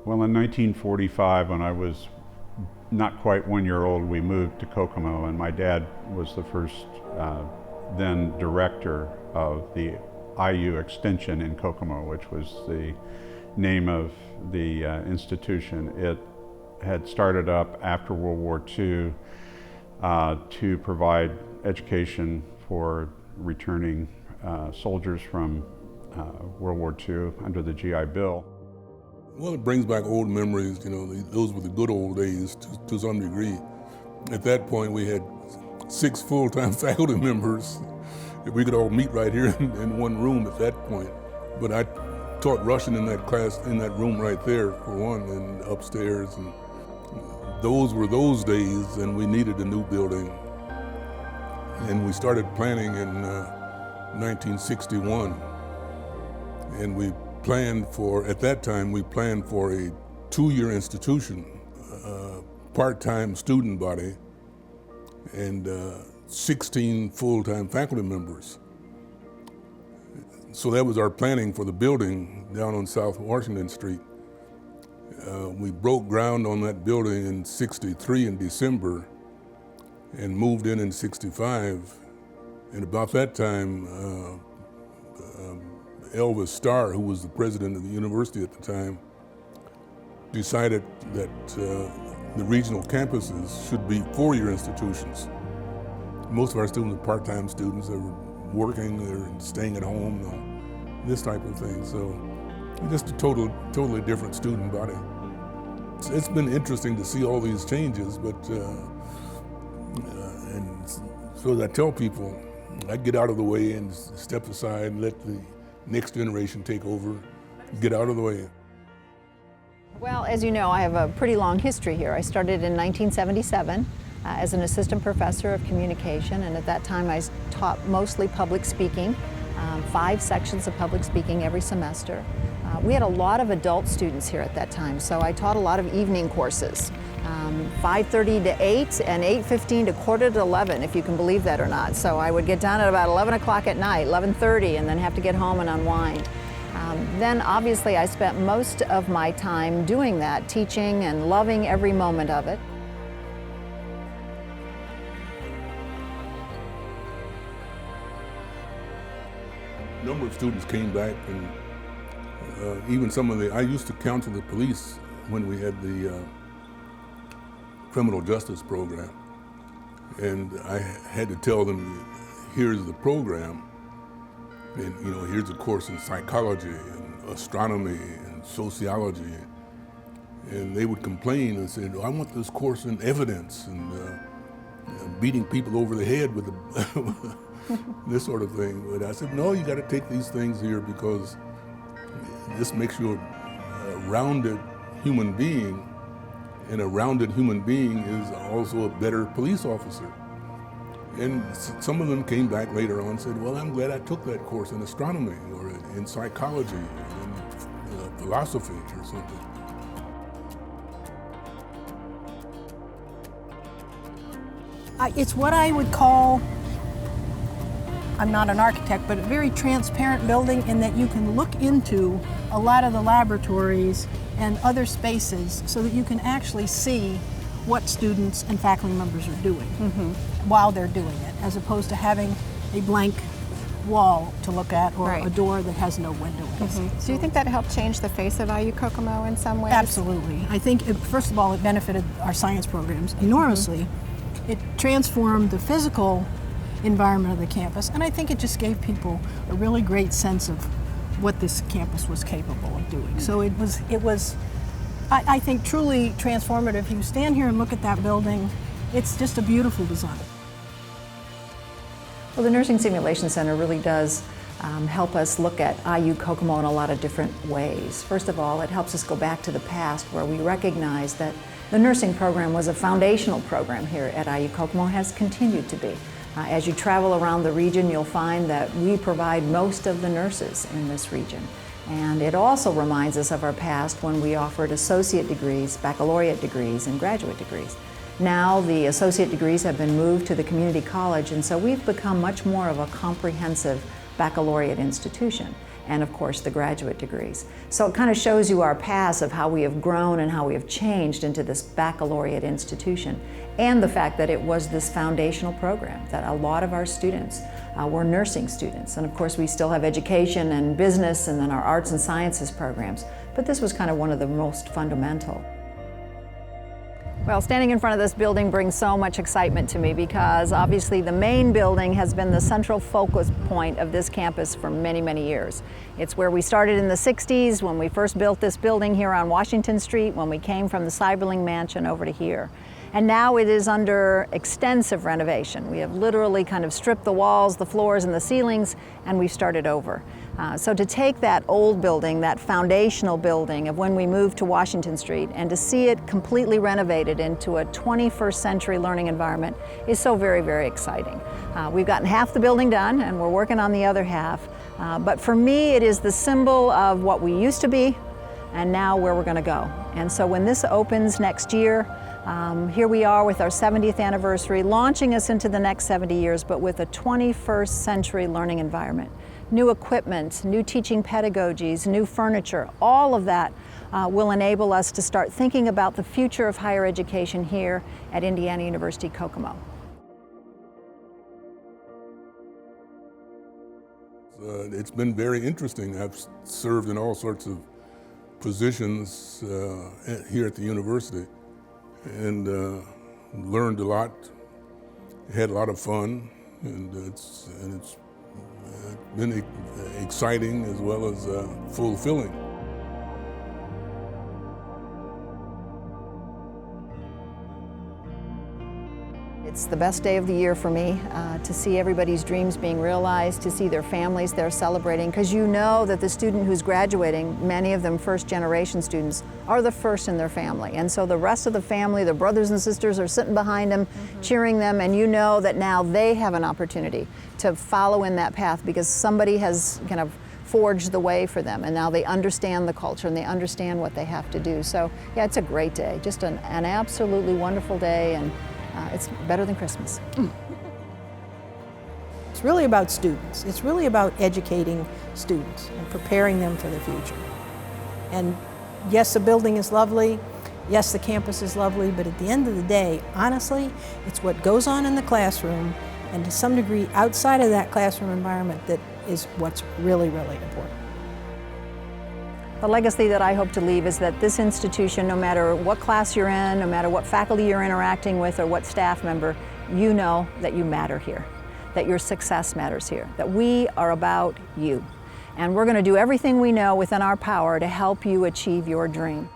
Well, in 1945, when I was not quite 1 year old, we moved to Kokomo, and my dad was the first then director of the IU extension in Kokomo, which was the name of the institution. It had started up after World War II to provide education for returning soldiers from World War II under the GI Bill. Well, it brings back old memories, you know, those were the good old days to some degree. At that point, we had 6 full-time faculty members. We could all meet right here in one room at that point. But I taught Russian in that class, in that room right there, for one, and upstairs. And those were those days, and we needed a new building. And we started planning in 1961. And we planned for, at that time, we planned for a 2-year institution, part-time student body, and 16 full-time faculty members. So that was our planning for the building down on South Washington Street. We broke ground on that building in '63 in December and moved in '65. And about that time, Elvis Starr, who was the president of the university at the time, decided that the regional campuses should be 4-year institutions. Most of our students are part-time students. They were working, they were staying at home, you know, this type of thing. So just a totally different student body. It's been interesting to see all these changes, but and so as I tell people, I get out of the way and step aside and let the next generation take over, get out of the way. Well, as you know, I have a pretty long history here. I started in 1977 as an assistant professor of communication, and at that time I taught mostly public speaking, 5 sections of public speaking every semester. We had a lot of adult students here at that time, so I taught a lot of evening courses, 5:30 to 8 and 8:15 to quarter to 11, if you can believe that or not. So I would get done at about 11 o'clock at night, 11:30, and then have to get home and unwind. Then obviously I spent most of my time doing that, teaching and loving every moment of it. A number of students came back, and even some of I used to counsel the police when we had the criminal justice program. And I had to tell them, here's the program, and you know, here's a course in psychology and astronomy and sociology. And they would complain and say, I want this course in evidence and beating people over the head with this sort of thing. But I said, no, you got to take these things here because this makes you a rounded human being, and a rounded human being is also a better police officer. And some of them came back later on and said, well, I'm glad I took that course in astronomy or in psychology or in philosophy or something. It's what I would call, I'm not an architect, but a very transparent building in that you can look into a lot of the laboratories and other spaces so that you can actually see what students and faculty members are doing while they're doing it, as opposed to having a blank wall to look at or a door that has no window in it. So you think that helped change the face of IU Kokomo in some ways? Absolutely. I think, first of all, it benefited our science programs enormously. It transformed the physical environment of the campus, and I think it just gave people a really great sense of what this campus was capable of doing. So it was, I think, truly transformative. You stand here and look at that building, it's just a beautiful design. Well, the Nursing Simulation Center really does help us look at IU Kokomo in a lot of different ways. First of all, it helps us go back to the past where we recognize that the nursing program was a foundational program here at IU Kokomo, has continued to be. As you travel around the region, you'll find that we provide most of the nurses in this region. And it also reminds us of our past when we offered associate degrees, baccalaureate degrees, and graduate degrees. Now the associate degrees have been moved to the community college, and so we've become much more of a comprehensive baccalaureate institution. and of course the graduate degrees. So it kind of shows you our paths of how we have grown and how we have changed into this baccalaureate institution, and the fact that it was this foundational program, that a lot of our students were nursing students. And of course we still have education and business and then our arts and sciences programs, but this was kind of one of the most fundamental. Well, standing in front of this building brings so much excitement to me because obviously the main building has been the central focus point of this campus for many, many years. It's where we started in the 60s when we first built this building here on Washington Street, when we came from the Cyberling Mansion over to here. And now it is under extensive renovation. We have literally kind of stripped the walls, the floors, and the ceilings, and we've started over. So to take that old building, that foundational building of when we moved to Washington Street, and to see it completely renovated into a 21st century learning environment is so very, very exciting. We've gotten half the building done, and we're working on the other half. But for me, it is the symbol of what we used to be and now where we're going to go. And so when this opens next year, here we are with our 70th anniversary, launching us into the next 70 years, but with a 21st century learning environment. New equipment, new teaching pedagogies, new furniture, all of that will enable us to start thinking about the future of higher education here at Indiana University Kokomo. It's been very interesting. I've served in all sorts of positions here at the university and learned a lot, had a lot of fun, and it's been exciting as well as fulfilling. It's the best day of the year for me to see everybody's dreams being realized, to see their families there celebrating, because you know that the student who's graduating, many of them first-generation students, are the first in their family. And so the rest of the family, their brothers and sisters are sitting behind them, cheering them, and you know that now they have an opportunity to follow in that path because somebody has kind of forged the way for them, and now they understand the culture and they understand what they have to do. So yeah, it's a great day, just an absolutely wonderful day, and it's better than Christmas. It's really about students. It's really about educating students and preparing them for the future. And yes, the building is lovely. Yes, the campus is lovely, but at the end of the day, honestly, it's what goes on in the classroom and to some degree outside of that classroom environment that is what's really, really important. The legacy that I hope to leave is that this institution, no matter what class you're in, no matter what faculty you're interacting with or what staff member, you know that you matter here, that your success matters here, that we are about you. And we're going to do everything we know within our power to help you achieve your dream.